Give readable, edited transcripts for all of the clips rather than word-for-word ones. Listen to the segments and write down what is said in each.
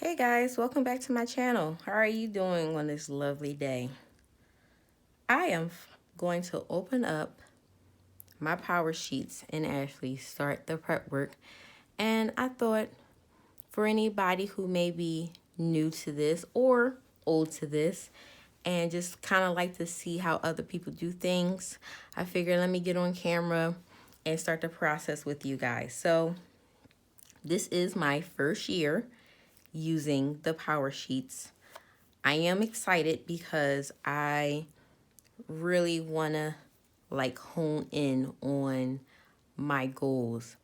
Hey guys, welcome back to my channel. How are you doing on this lovely day? I am going to open up my power sheets and actually start the prep work. And I thought for anybody who may be new to this or old to this and just kind of like to see how other people do things, I figured let me get on camera and start the process with you guys. So this is my first year using the power sheets. I am excited because I really want to like hone in on my goals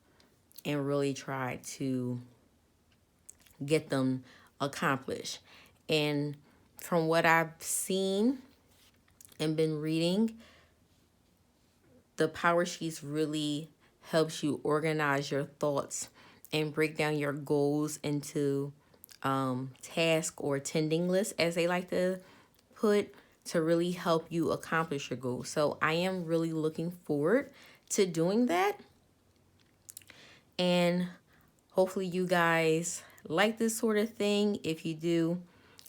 and really try to get them accomplished. And from what I've seen and been reading, the power sheets really helps you organize your thoughts and break down your goals into task or tending lists, as they like to put, to really help you accomplish your goals. So I am really looking forward to doing that. And hopefully you guys like this sort of thing. If you do,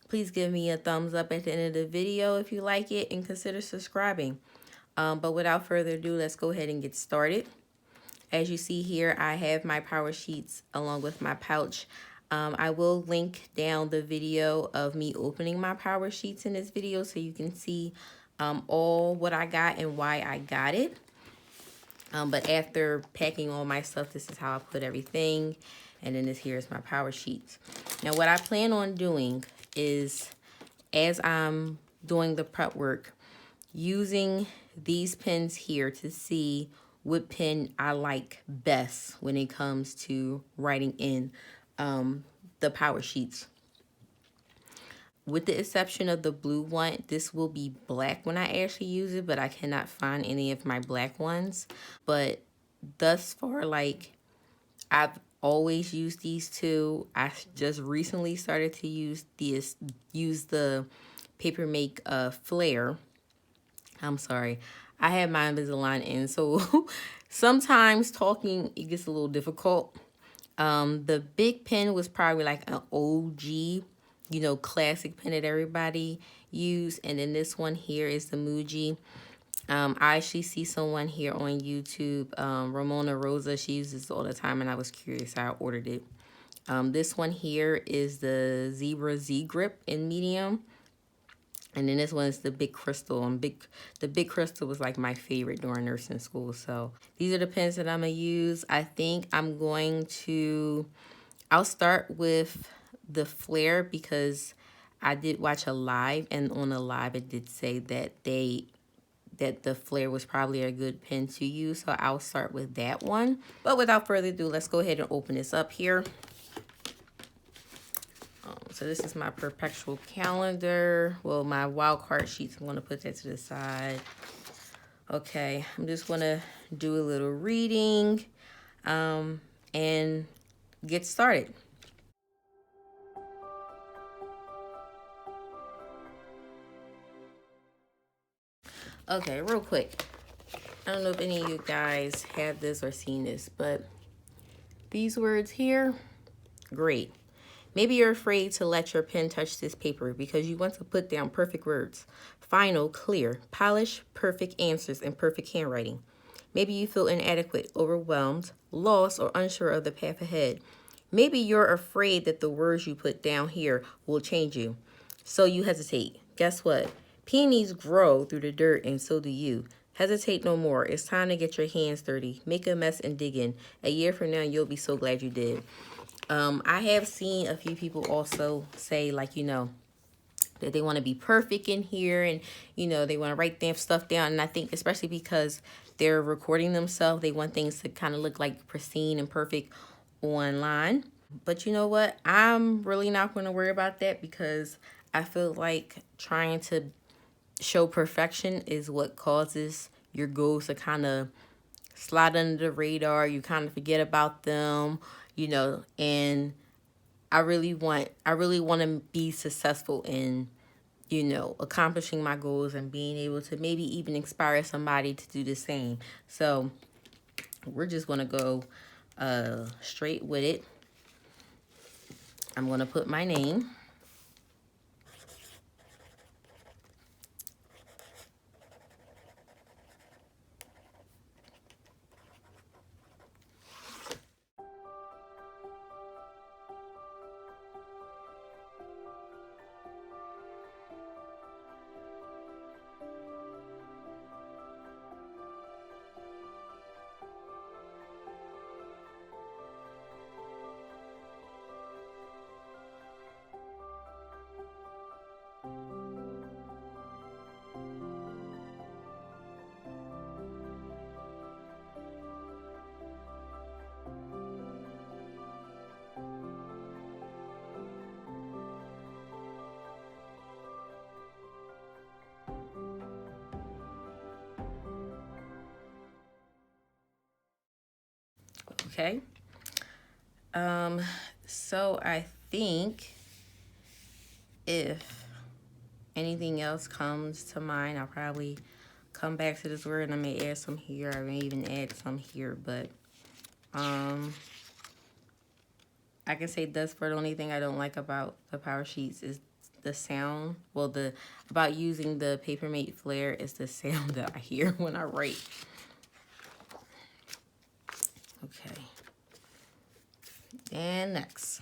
please give me a thumbs up at the end of the video if you like it, and consider subscribing. But without further ado, let's go ahead and get started. As you see here, I have my power sheets along with my pouch. I will link down the video of me opening my power sheets in this video so you can see all what I got and why I got it. But after packing all my stuff, this is how I put everything. And then this here is my power sheets. Now what I plan on doing is, as I'm doing the prep work, using these pens here to see what pen I like best when it comes to writing in the power sheets. With the exception of the blue one, this will be black when I actually use it, but I cannot find any of my black ones. But thus far, like, I've always used these two. I just recently started to use the Paper Make Flare. I'm sorry. I had my Invisalign in, so sometimes talking, it gets a little difficult. The big pen was probably like an OG, classic pen that everybody used. And then this one here is the Muji. I actually see someone here on YouTube, Ramona Rosa. She uses this all the time, and I was curious, so I ordered it. This one here is the Zebra Z Grip in medium. And then this one is the Big Crystal. The Big Crystal was like my favorite during nursing school. So these are the pens that I'm going to use. I think I'll start with the Flare because I did watch a live. And on the live, it did say that the Flare was probably a good pen to use. So I'll start with that one. But without further ado, let's go ahead and open this up here. So this is my perpetual calendar. Well, my wild card sheets. I'm going to put that to the side. Okay, I'm just going to do a little reading and get started. Okay, real quick. I don't know if any of you guys have this or seen this, but these words here, great. Maybe you're afraid to let your pen touch this paper because you want to put down perfect words, final, clear, polished, perfect answers, and perfect handwriting. Maybe you feel inadequate, overwhelmed, lost, or unsure of the path ahead. Maybe you're afraid that the words you put down here will change you, so you hesitate. Guess what? Peonies grow through the dirt, and so do you. Hesitate no more. It's time to get your hands dirty. Make a mess and dig in. A year from now, you'll be so glad you did. I have seen a few people also say, like, that they want to be perfect in here and, they want to write their stuff down. And I think especially because they're recording themselves, they want things to kind of look like pristine and perfect online. But you know what? I'm really not going to worry about that because I feel like trying to show perfection is what causes your goals to kind of slide under the radar. You kind of forget about them, and I really want to be successful in, accomplishing my goals and being able to maybe even inspire somebody to do the same. So we're just going to go straight with it. I'm going to put my name. Okay. So I think if anything else comes to mind, I'll probably come back to this word and I may add some here. I may even add some here, but I can say thus far the only thing I don't like about the Powersheets is the sound. Well, the about using the Papermate Flare is the sound that I hear when I write. Okay. And next.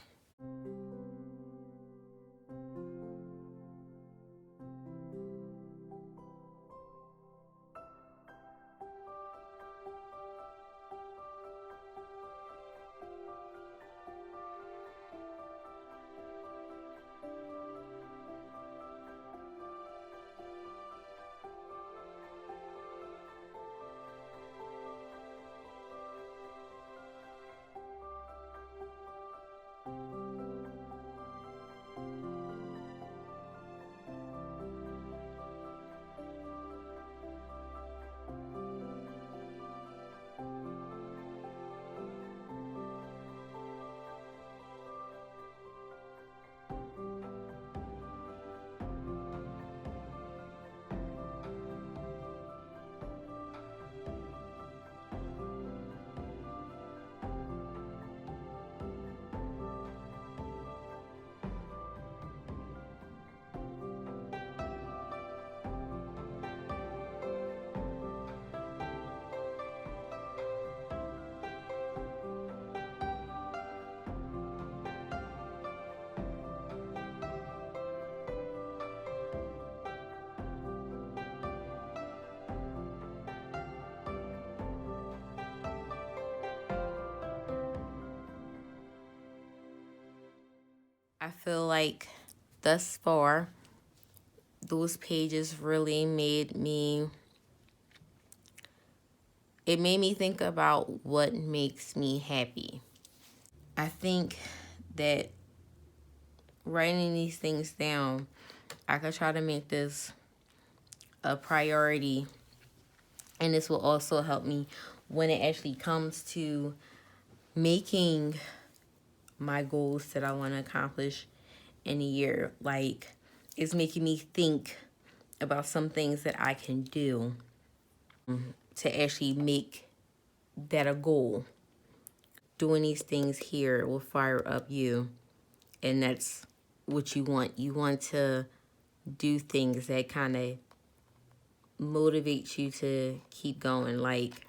I feel like thus far, those pages really made me, it made me think about what makes me happy. I think that writing these things down, I could try to make this a priority, and this will also help me when it actually comes to making my goals that I want to accomplish in a year. Like, it's making me think about some things that I can do to actually make that a goal. Doing these things here will fire up you, and that's what you want. You want to do things that kind of motivate you to keep going. Like,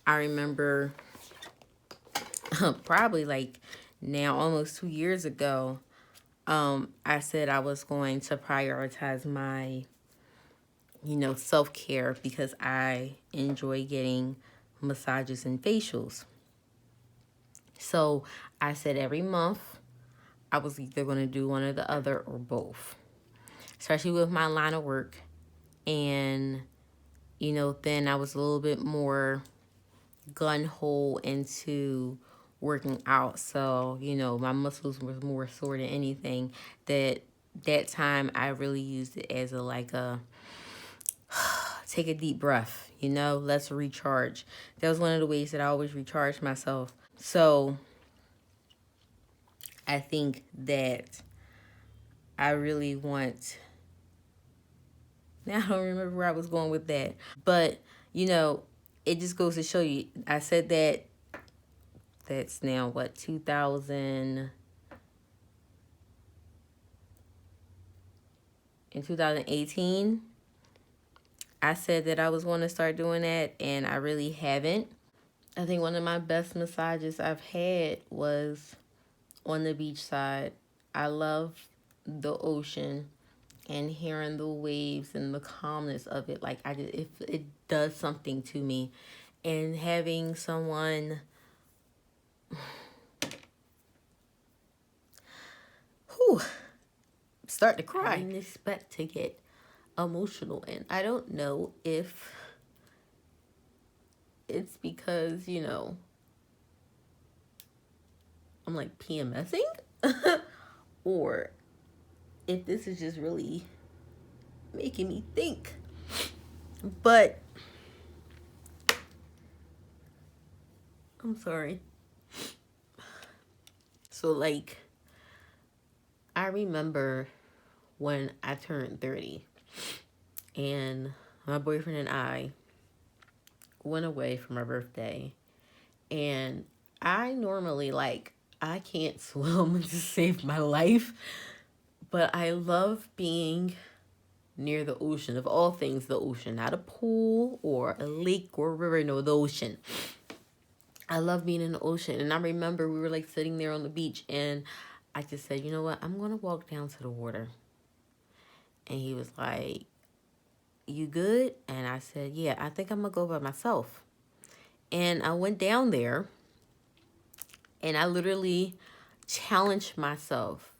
I remember probably like now almost 2 years ago, I said I was going to prioritize my, self-care because I enjoy getting massages and facials. So I said every month I was either going to do one or the other or both, especially with my line of work. And, then I was a little bit more gun-ho into working out. So, my muscles were more sore than anything. That time I really used it as a take a deep breath, let's recharge. That was one of the ways that I always recharge myself. So I think that I really want, now I don't remember where I was going with that, but it just goes to show you, I said that's now what, 2000, in 2018, I said that I was going to start doing that, and I really haven't. I think one of my best massages I've had was on the beach side. I love the ocean and hearing the waves and the calmness of it. Like, it does something to me. And having someone, whew, start to cry. I didn't expect to get emotional, and I don't know if it's because, you know, I'm like PMSing or if this is just really making me think. But I'm sorry. So, like, I remember when I turned 30 and my boyfriend and I went away for my birthday, and I normally, like, I can't swim to save my life, but I love being near the ocean. Of all things, the ocean, not a pool or a lake or a river, no, the ocean. I love being in the ocean. And I remember we were like sitting there on the beach, and I just said, you know what, I'm going to walk down to the water. And he was like, you good? And I said, yeah, I think I'm going to go by myself. And I went down there, and I literally challenged myself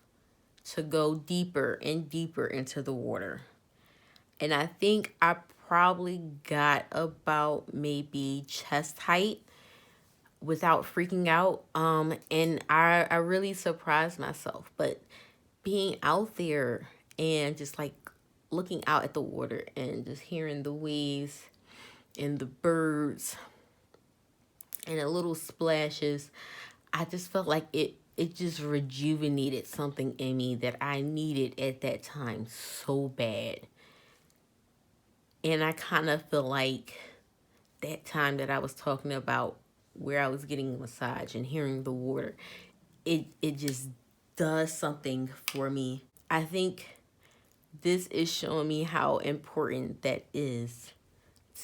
to go deeper and deeper into the water. And I think I probably got about maybe chest height without freaking out. And I really surprised myself. But being out there and just like looking out at the water and just hearing the waves and the birds and the little splashes, I just felt like it just rejuvenated something in me that I needed at that time so bad. And I kind of feel like that time that I was talking about where I was getting a massage and hearing the water, it just does something for me. I think this is showing me how important that is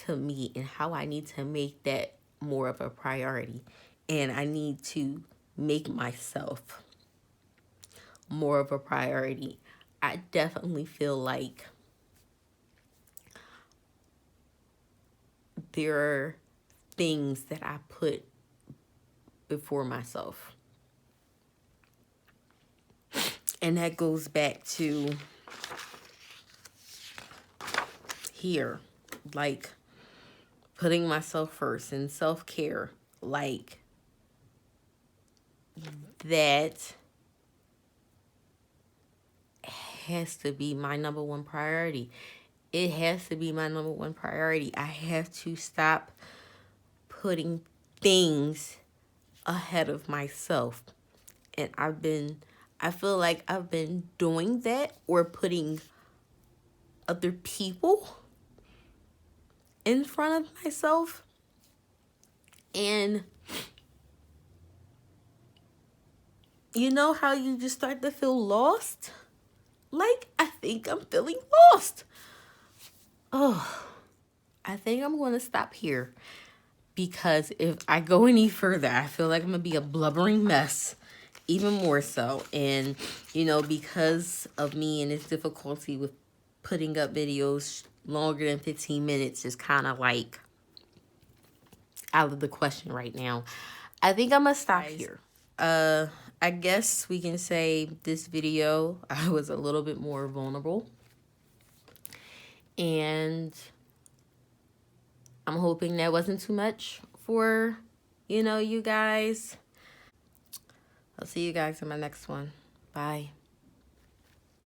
to me and how I need to make that more of a priority. And I need to make myself more of a priority. I definitely feel like there are things that I put before myself. And that goes back to here, like putting myself first and self-care. Like, that has to be my number one priority. It has to be my number one priority. I have to stop putting things ahead of myself. And I feel like I've been doing that, or putting other people in front of myself. And you know how you just start to feel lost? Like, I think I'm feeling lost. Oh, I think I'm going to stop here, because if I go any further, I feel like I'm going to be a blubbering mess, even more so. And, you know, because of me and its difficulty with putting up videos longer than 15 minutes is kind of like out of the question right now. I think I'm going to stop here. I guess we can say this video, I was a little bit more vulnerable. And I'm hoping that wasn't too much for, you know, you guys. I'll see you guys in my next one. Bye.